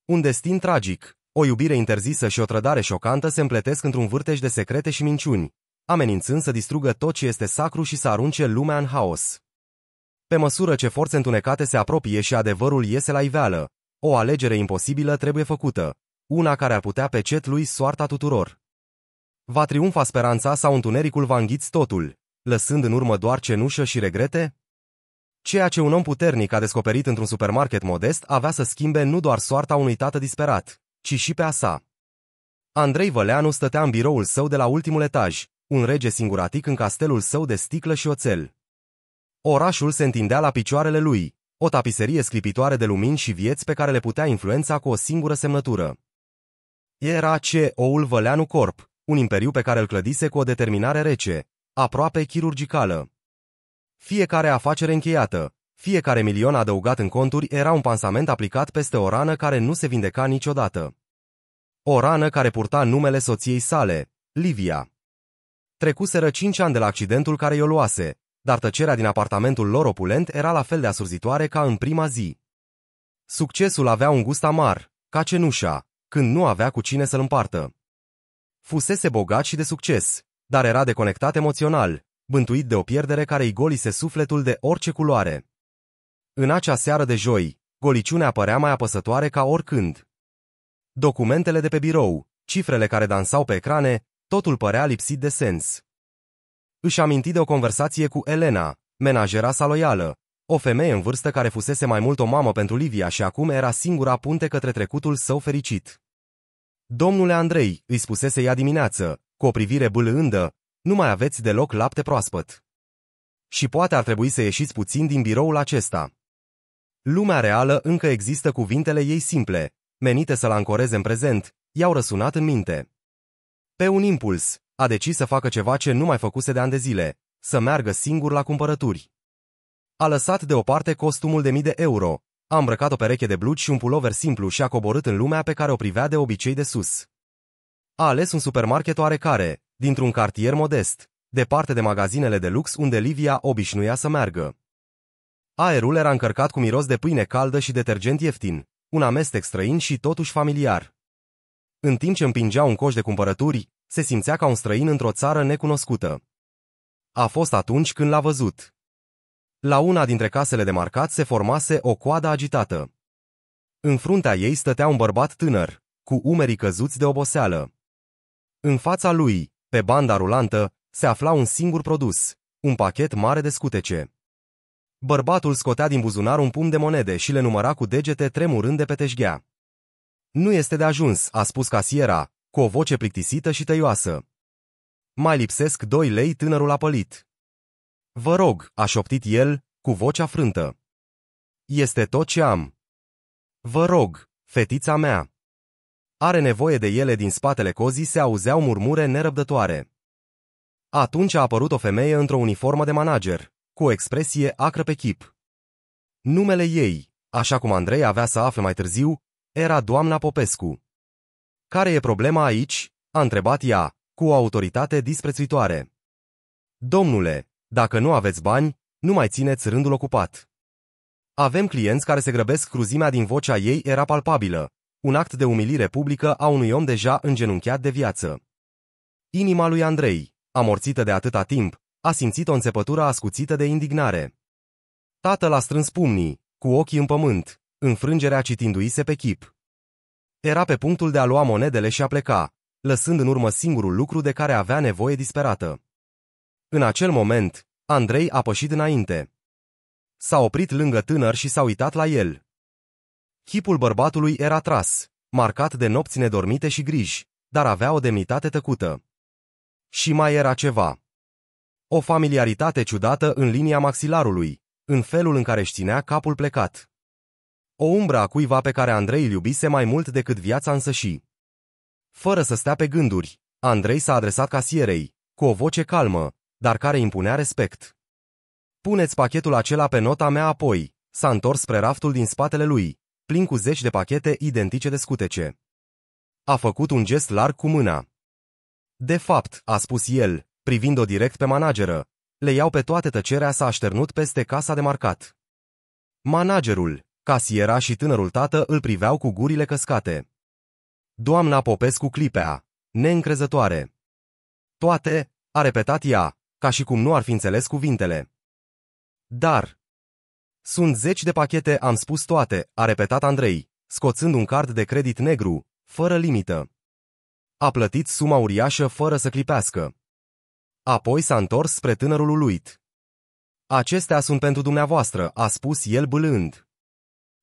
Un destin tragic, o iubire interzisă și o trădare șocantă se împletesc într-un vârtej de secrete și minciuni, amenințând să distrugă tot ce este sacru și să arunce lumea în haos. Pe măsură ce forțe întunecate se apropie și adevărul iese la iveală, o alegere imposibilă trebuie făcută, una care ar putea pe cet lui soarta tuturor. Va triumfa speranța sau întunericul va înghiți totul, lăsând în urmă doar cenușă și regrete? Ceea ce un om puternic a descoperit într-un supermarket modest avea să schimbe nu doar soarta unui tată disperat, ci și pe a sa. Andrei Văleanu stătea în biroul său de la ultimul etaj, un rege singuratic în castelul său de sticlă și oțel. Orașul se întindea la picioarele lui, o tapiserie sclipitoare de lumini și vieți pe care le putea influența cu o singură semnătură. Era CEO-ul Văleanu Corp, un imperiu pe care îl clădise cu o determinare rece, aproape chirurgicală. Fiecare afacere încheiată, fiecare milion adăugat în conturi era un pansament aplicat peste o rană care nu se vindeca niciodată. O rană care purta numele soției sale, Livia. Trecuseră 5 ani de la accidentul care i-o luase, dar tăcerea din apartamentul lor opulent era la fel de asurzitoare ca în prima zi. Succesul avea un gust amar, ca cenușa, când nu avea cu cine să-l împartă. Fusese bogat și de succes, dar era deconectat emoțional, bântuit de o pierdere care îi golise sufletul de orice culoare. În acea seară de joi, goliciunea părea mai apăsătoare ca oricând. Documentele de pe birou, cifrele care dansau pe ecrane, totul părea lipsit de sens. Își aminti de o conversație cu Elena, menajera sa loială, o femeie în vârstă care fusese mai mult o mamă pentru Livia și acum era singura punte către trecutul său fericit. Domnule Andrei, îi spusese ea dimineață, cu o privire bâlândă, nu mai aveți deloc lapte proaspăt. Și poate ar trebui să ieșiți puțin din biroul acesta. Lumea reală încă există cuvintele ei simple, menite să-l ancoreze în prezent, i-au răsunat în minte. Pe un impuls, a decis să facă ceva ce nu mai făcuse de ani de zile, să meargă singur la cumpărături. A lăsat deoparte costumul de €1000, a îmbrăcat o pereche de blugi și un pulover simplu și a coborât în lumea pe care o privea de obicei de sus. A ales un supermarket oarecare, dintr-un cartier modest, departe de magazinele de lux unde Livia obișnuia să meargă. Aerul era încărcat cu miros de pâine caldă și detergent ieftin, un amestec străin și totuși familiar. În timp ce împingea un coș de cumpărături, se simțea ca un străin într-o țară necunoscută. A fost atunci când l-a văzut. La una dintre casele de marcat se formase o coadă agitată. În fruntea ei stătea un bărbat tânăr, cu umerii căzuți de oboseală. În fața lui, pe banda rulantă, se afla un singur produs, un pachet mare de scutece. Bărbatul scotea din buzunar un pumn de monede și le număra cu degete tremurând de pe teșghea. Nu este de ajuns, a spus casiera, cu o voce plictisită și tăioasă. Mai lipsesc 2 lei, tânărul a pălit. Vă rog, a șoptit el, cu vocea frântă. Este tot ce am. Vă rog, fetița mea. Are nevoie de ele. Din spatele cozii se auzeau murmure nerăbdătoare. Atunci a apărut o femeie într-o uniformă de manager, cu o expresie acră pe chip. Numele ei, așa cum Andrei avea să afle mai târziu, era doamna Popescu. Care e problema aici? A întrebat ea, cu o autoritate disprețuitoare. Domnule, dacă nu aveți bani, nu mai țineți rândul ocupat. Avem clienți care se grăbesc. Cruzimea din vocea ei era palpabilă, un act de umilire publică a unui om deja îngenunchiat de viață. Inima lui Andrei, amorțită de atâta timp, a simțit o înțepătură ascuțită de indignare. Tatăl a strâns pumnii, cu ochii în pământ, înfrângerea citindu-i-se pe chip. Era pe punctul de a lua monedele și a pleca, lăsând în urmă singurul lucru de care avea nevoie disperată. În acel moment, Andrei a pășit înainte. S-a oprit lângă tânăr și s-a uitat la el. Chipul bărbatului era tras, marcat de nopți nedormite și griji, dar avea o demnitate tăcută. Și mai era ceva. O familiaritate ciudată în linia maxilarului, în felul în care își ținea capul plecat. O umbră a cuiva pe care Andrei îl iubise mai mult decât viața însăși. Fără să stea pe gânduri, Andrei s-a adresat casierei, cu o voce calmă, dar care impunea respect. Puneți pachetul acela pe nota mea apoi. S-a întors spre raftul din spatele lui, plin cu 10 de pachete identice de scutece. A făcut un gest larg cu mâna. De fapt, a spus el, privind-o direct pe manageră, le iau pe toate. Tăcerea s-a așternut peste casa de marcat. Managerul, Casiera și tânărul tată îl priveau cu gurile căscate. Doamna Popescu clipea, neîncrezătoare. Toate, a repetat ea, ca și cum nu ar fi înțeles cuvintele. Dar... Sunt 10 de pachete, am spus toate, a repetat Andrei, scoțând un card de credit negru, fără limită. A plătit suma uriașă fără să clipească. Apoi s-a întors spre tânărul uluit. Acestea sunt pentru dumneavoastră, a spus el bâlând.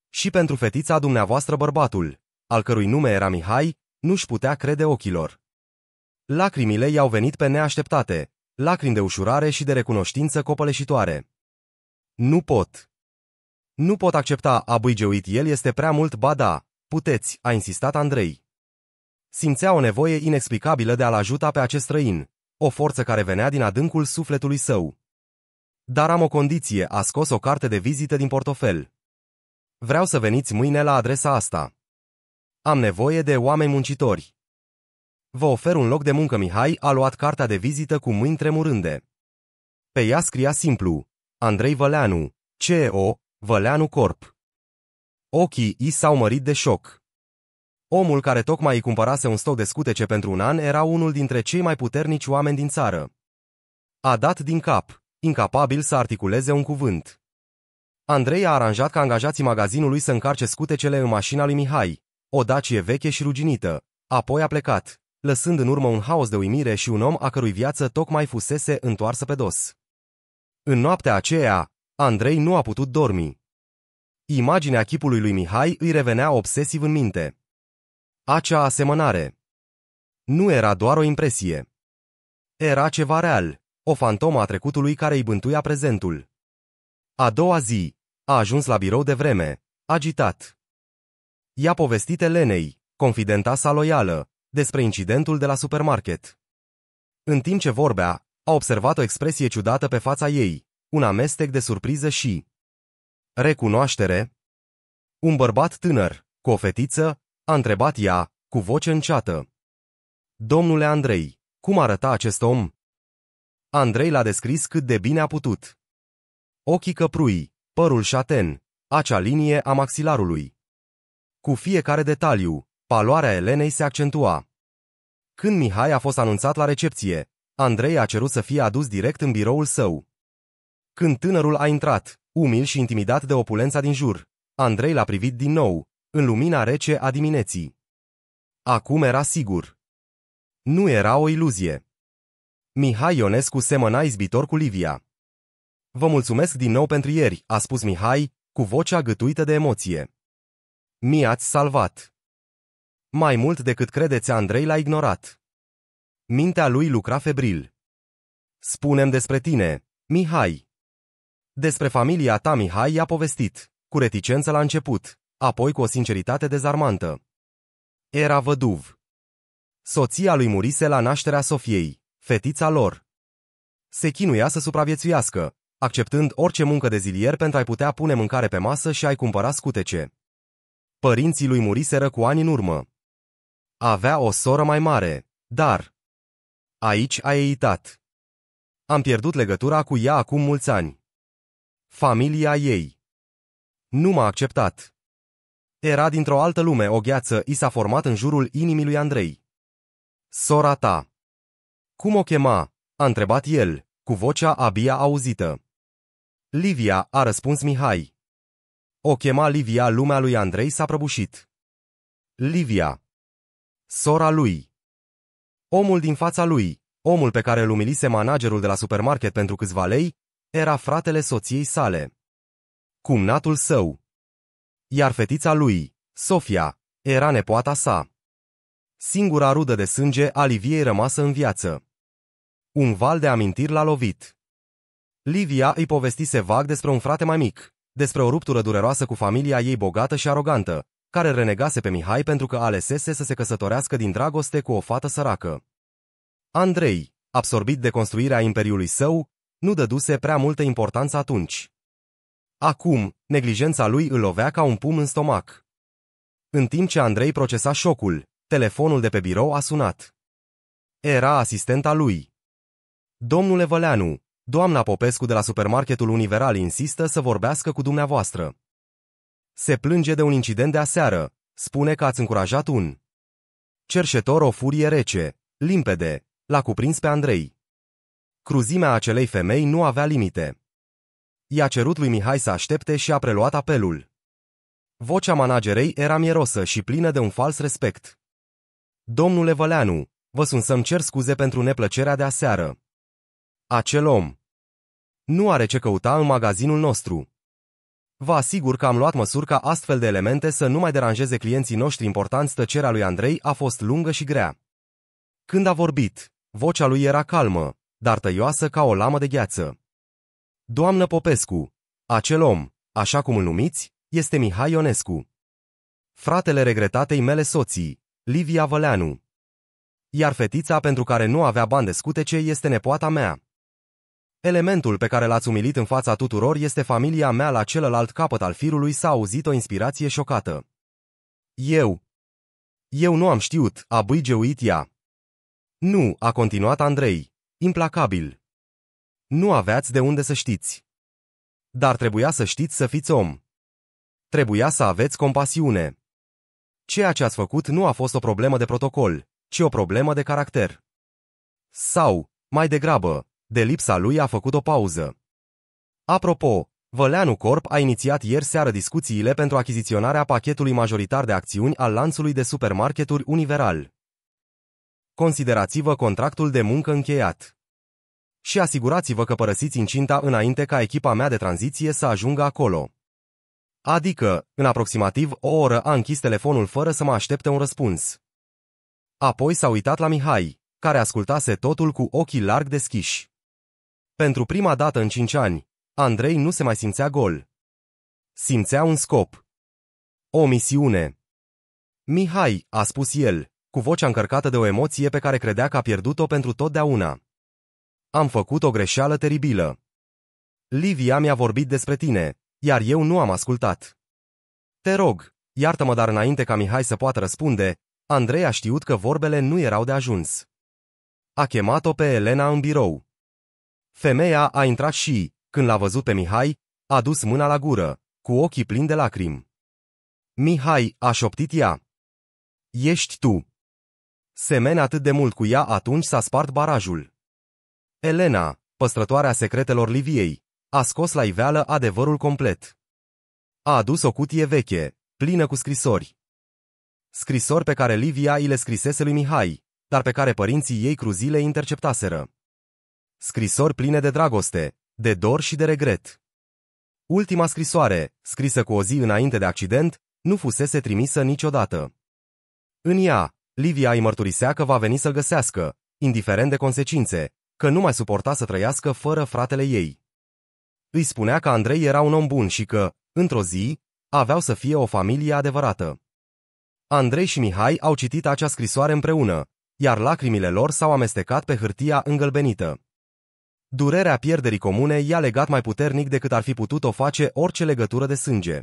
Și pentru fetița dumneavoastră bărbatul, al cărui nume era Mihai, nu-și putea crede ochilor. Lacrimile i-au venit pe neașteptate, lacrimi de ușurare și de recunoștință copăleșitoare. Nu pot. Nu pot accepta, a bâigeuit el, este prea mult, ba da, puteți, a insistat Andrei. Simțea o nevoie inexplicabilă de a-l ajuta pe acest străin, o forță care venea din adâncul sufletului său. Dar am o condiție, a scos o carte de vizită din portofel. Vreau să veniți mâine la adresa asta. Am nevoie de oameni muncitori. Vă ofer un loc de muncă. Mihai a luat cartea de vizită cu mâini tremurânde. Pe ea scria simplu, Andrei Văleanu, CEO, Văleanu Corp. Ochii i s-au mărit de șoc. Omul care tocmai îi cumpărase un stoc de scutece pentru un an era unul dintre cei mai puternici oameni din țară. A dat din cap, incapabil să articuleze un cuvânt. Andrei a aranjat ca angajații magazinului să încarce scutecele în mașina lui Mihai, o Dacie veche și ruginită, apoi a plecat, lăsând în urmă un haos de uimire și un om a cărui viață tocmai fusese întoarsă pe dos. În noaptea aceea, Andrei nu a putut dormi. Imaginea chipului lui Mihai îi revenea obsesiv în minte. Acea asemănare. Nu era doar o impresie. Era ceva real, o fantomă a trecutului care îi bântuia prezentul. A doua zi, a ajuns la birou de vreme, agitat. I-a povestit Elenei, confidenta sa loială, despre incidentul de la supermarket. În timp ce vorbea, a observat o expresie ciudată pe fața ei, un amestec de surpriză și recunoaștere. Un bărbat tânăr, cu o fetiță, a întrebat ea, cu voce înceată. Domnule Andrei, cum arăta acest om? Andrei l-a descris cât de bine a putut. Ochii căprui, părul șaten, acea linie a maxilarului. Cu fiecare detaliu, paloarea Elenei se accentua. Când Mihai a fost anunțat la recepție, Andrei a cerut să fie adus direct în biroul său. Când tânărul a intrat, umil și intimidat de opulența din jur, Andrei l-a privit din nou, în lumina rece a dimineții. Acum era sigur. Nu era o iluzie. Mihai Ionescu semăna izbitor cu Livia. Vă mulțumesc din nou pentru ieri, a spus Mihai, cu vocea gâtuită de emoție. Mi-ați salvat. Mai mult decât credeți, Andrei l-a ignorat. Mintea lui lucra febril. Spune-mi despre tine, Mihai. Despre familia ta. Mihai i-a povestit, cu reticență la început, apoi cu o sinceritate dezarmantă. Era văduv. Soția lui murise la nașterea Sofiei, fetița lor. Se chinuia să supraviețuiască, acceptând orice muncă de zilier pentru a-i putea pune mâncare pe masă și a-i cumpăra scutece. Părinții lui muriseră cu ani în urmă. Avea o soră mai mare, dar... Aici a eitat. Am pierdut legătura cu ea acum mulți ani. Familia ei. Nu m-a acceptat. Era dintr-o altă lume, o gheață i s-a format în jurul inimii lui Andrei. Sora ta. Cum o chema? A întrebat el, cu vocea abia auzită. Livia, a răspuns Mihai. O chema Livia. Lumea lui Andrei s-a prăbușit. Livia. Sora lui. Omul din fața lui, omul pe care îl umilise managerul de la supermarket pentru câțiva lei, era fratele soției sale. Cumnatul său. Iar fetița lui, Sofia, era nepoata sa. Singura rudă de sânge a Liviei rămasă în viață. Un val de amintiri l-a lovit. Livia îi povestise vag despre un frate mai mic, despre o ruptură dureroasă cu familia ei bogată și arogantă, care renegase pe Mihai pentru că alesese să se căsătorească din dragoste cu o fată săracă. Andrei, absorbit de construirea imperiului său, nu dăduse prea multă importanță atunci. Acum, neglijența lui îl lovea ca un pumn în stomac. În timp ce Andrei procesa șocul, telefonul de pe birou a sunat. Era asistenta lui. Domnule Văleanu, doamna Popescu de la supermarketul Universal insistă să vorbească cu dumneavoastră. Se plânge de un incident de aseară, spune că ați încurajat un cerșetor o furie rece, limpede, l-a cuprins pe Andrei. Cruzimea acelei femei nu avea limite. I-a cerut lui Mihai să aștepte și a preluat apelul. Vocea managerei era mierosă și plină de un fals respect. Domnule Văleanu, vă sun să-mi cer scuze pentru neplăcerea de aseară. Acel om nu are ce căuta în magazinul nostru. Vă asigur că am luat măsuri ca astfel de elemente să nu mai deranjeze clienții noștri importanți. Tăcerea lui Andrei a fost lungă și grea. Când a vorbit, vocea lui era calmă, dar tăioasă ca o lamă de gheață. Doamnă Popescu, acel om, așa cum îl numiți, este Mihai Ionescu. Fratele regretatei mele soții, Livia Văleanu. Iar fetița pentru care nu avea bani de scutece este nepoata mea. Elementul pe care l-ați umilit în fața tuturor este familia mea. La celălalt capăt al firului s-a auzit o inspirație șocată. Eu nu am știut, a bâigeuit ea. Nu, a continuat Andrei, implacabil. Nu aveați de unde să știți. Dar trebuia să știți să fiți om. Trebuia să aveți compasiune. Ceea ce ați făcut nu a fost o problemă de protocol, ci o problemă de caracter. Sau, mai degrabă, de lipsa lui a făcut o pauză. Apropo, Văleanu Corp a inițiat ieri seară discuțiile pentru achiziționarea pachetului majoritar de acțiuni al lanțului de supermarketuri Universal. Considerați-vă contractul de muncă încheiat. Și asigurați-vă că părăsiți incinta înainte ca echipa mea de tranziție să ajungă acolo. Adică, în aproximativ o oră a închis telefonul fără să mă aștepte un răspuns. Apoi s-a uitat la Mihai, care ascultase totul cu ochii larg deschiși. Pentru prima dată în 5 ani, Andrei nu se mai simțea gol. Simțea un scop. O misiune. Mihai, a spus el, cu vocea încărcată de o emoție pe care credea că a pierdut-o pentru totdeauna. Am făcut o greșeală teribilă. Livia mi-a vorbit despre tine, iar eu nu am ascultat. Te rog, iartă-mă, dar înainte ca Mihai să poată răspunde, Andrei a știut că vorbele nu erau de ajuns. A chemat-o pe Elena în birou. Femeia a intrat și, când l-a văzut pe Mihai, a dus mâna la gură, cu ochii plini de lacrimi. Mihai, a șoptit ea. Ești tu. Semeni atât de mult cu ea, atunci s-a spart barajul. Elena, păstrătoarea secretelor Liviei, a scos la iveală adevărul complet. A adus o cutie veche, plină cu scrisori. Scrisori pe care Livia îi le scrisese lui Mihai, dar pe care părinții ei cruzi le interceptaseră. Scrisori pline de dragoste, de dor și de regret. Ultima scrisoare, scrisă cu o zi înainte de accident, nu fusese trimisă niciodată. În ea, Livia îi mărturisea că va veni să-l găsească, indiferent de consecințe, că nu mai suporta să trăiască fără fratele ei. Îi spunea că Andrei era un om bun și că, într-o zi, aveau să fie o familie adevărată. Andrei și Mihai au citit acea scrisoare împreună, iar lacrimile lor s-au amestecat pe hârtia îngălbenită. Durerea pierderii comune i-a legat mai puternic decât ar fi putut-o face orice legătură de sânge.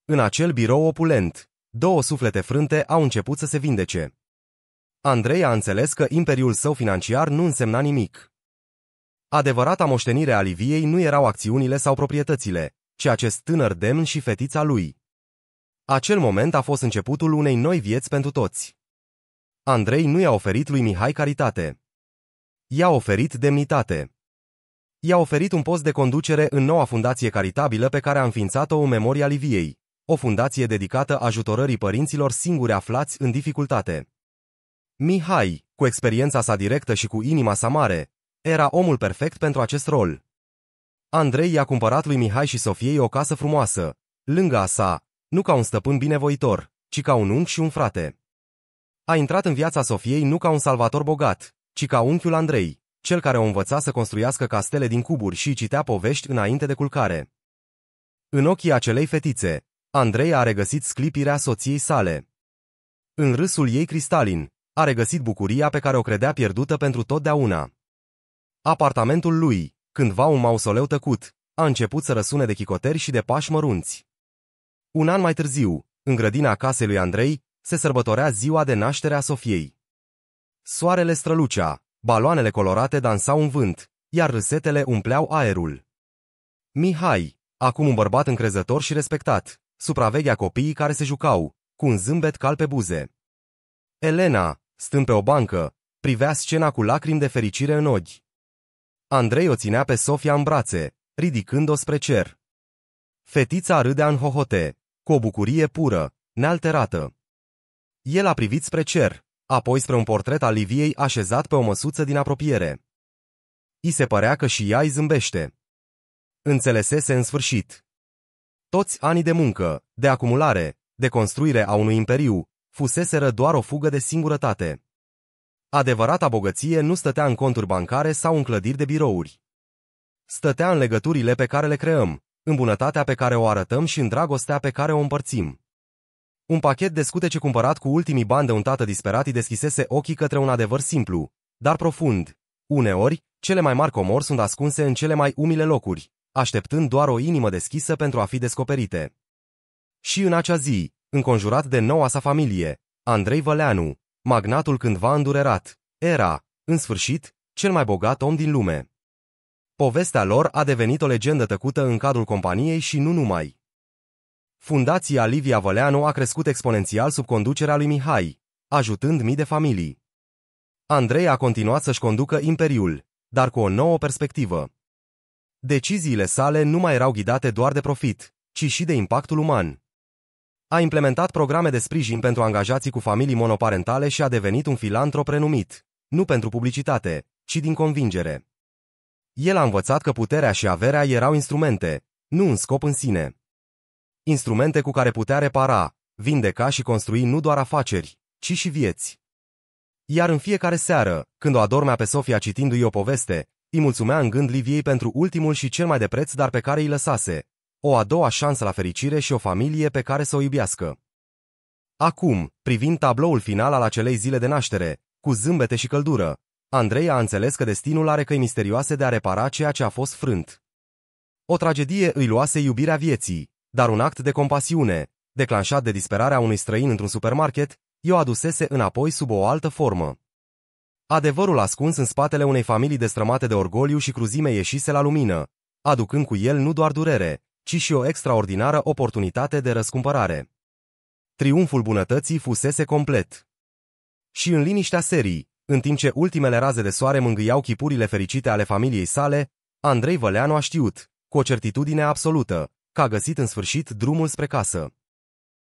În acel birou opulent, 2 suflete frânte au început să se vindece. Andrei a înțeles că imperiul său financiar nu însemna nimic. Adevărata moștenire a Liviei nu erau acțiunile sau proprietățile, ci acest tânăr demn și fetița lui. Acel moment a fost începutul unei noi vieți pentru toți. Andrei nu i-a oferit lui Mihai caritate. I-a oferit demnitate. I-a oferit un post de conducere în noua fundație caritabilă pe care a înființat-o în memoria Liviei, o fundație dedicată ajutorării părinților singuri aflați în dificultate. Mihai, cu experiența sa directă și cu inima sa mare, era omul perfect pentru acest rol. Andrei i-a cumpărat lui Mihai și Sofiei o casă frumoasă, lângă a sa, nu ca un stăpân binevoitor, ci ca un unchi și un frate. A intrat în viața Sofiei nu ca un salvator bogat, ci ca unchiul Andrei, cel care o învăța să construiască castele din cuburi și citea povești înainte de culcare. În ochii acelei fetițe, Andrei a regăsit sclipirea soției sale. În râsul ei cristalin, a regăsit bucuria pe care o credea pierdută pentru totdeauna. Apartamentul lui, cândva un mausoleu tăcut, a început să răsune de chicoteri și de pași mărunți. Un an mai târziu, în grădina casei lui Andrei, se sărbătorea ziua de naștere a Sofiei. Soarele strălucea, baloanele colorate dansau în vânt, iar râsetele umpleau aerul. Mihai, acum un bărbat încrezător și respectat, supraveghea copiii care se jucau, cu un zâmbet cal pe buze. Elena, stând pe o bancă, privea scena cu lacrimi de fericire în ochi. Andrei o ținea pe Sofia în brațe, ridicând-o spre cer. Fetița râdea în hohote, cu o bucurie pură, nealterată. El a privit spre cer, apoi spre un portret al Liviei așezat pe o măsuță din apropiere. I se părea că și ea îi zâmbește. Înțelesese în sfârșit. Toți anii de muncă, de acumulare, de construire a unui imperiu, fuseseră doar o fugă de singurătate. Adevărata bogăție nu stătea în conturi bancare sau în clădiri de birouri. Stătea în legăturile pe care le creăm, în bunătatea pe care o arătăm și în dragostea pe care o împărțim. Un pachet de scutece cumpărat cu ultimii bani de un tată disperat îi deschisese ochii către un adevăr simplu, dar profund. Uneori, cele mai mari comori sunt ascunse în cele mai umile locuri, așteptând doar o inimă deschisă pentru a fi descoperite. Și în acea zi, înconjurat de noua sa familie, Andrei Văleanu, magnatul cândva îndurerat, era, în sfârșit, cel mai bogat om din lume. Povestea lor a devenit o legendă tăcută în cadrul companiei și nu numai. Fundația Livia Văleanu a crescut exponențial sub conducerea lui Mihai, ajutând mii de familii. Andrei a continuat să-și conducă imperiul, dar cu o nouă perspectivă. Deciziile sale nu mai erau ghidate doar de profit, ci și de impactul uman. A implementat programe de sprijin pentru angajații cu familii monoparentale și a devenit un filantrop renumit, nu pentru publicitate, ci din convingere. El a învățat că puterea și averea erau instrumente, nu un scop în sine. Instrumente cu care putea repara, vindeca și construi nu doar afaceri, ci și vieți. Iar în fiecare seară, când o adormea pe Sofia citindu-i o poveste, îi mulțumea în gând Liviei pentru ultimul și cel mai de preț dar pe care îi lăsase, o a doua șansă la fericire și o familie pe care să o iubească. Acum, privind tabloul final al acelei zile de naștere, cu zâmbete și căldură, Andrei a înțeles că destinul are căi misterioase de a repara ceea ce a fost frânt. O tragedie îi luase iubirea vieții, dar un act de compasiune, declanșat de disperarea unui străin într-un supermarket, i-o adusese înapoi sub o altă formă. Adevărul ascuns în spatele unei familii destrămate de orgoliu și cruzime ieșise la lumină, aducând cu el nu doar durere, ci și o extraordinară oportunitate de răscumpărare. Triumful bunătății fusese complet. Și în liniștea serii, în timp ce ultimele raze de soare mângâiau chipurile fericite ale familiei sale, Andrei Văleanu a știut, cu o certitudine absolută, că a găsit în sfârșit drumul spre casă.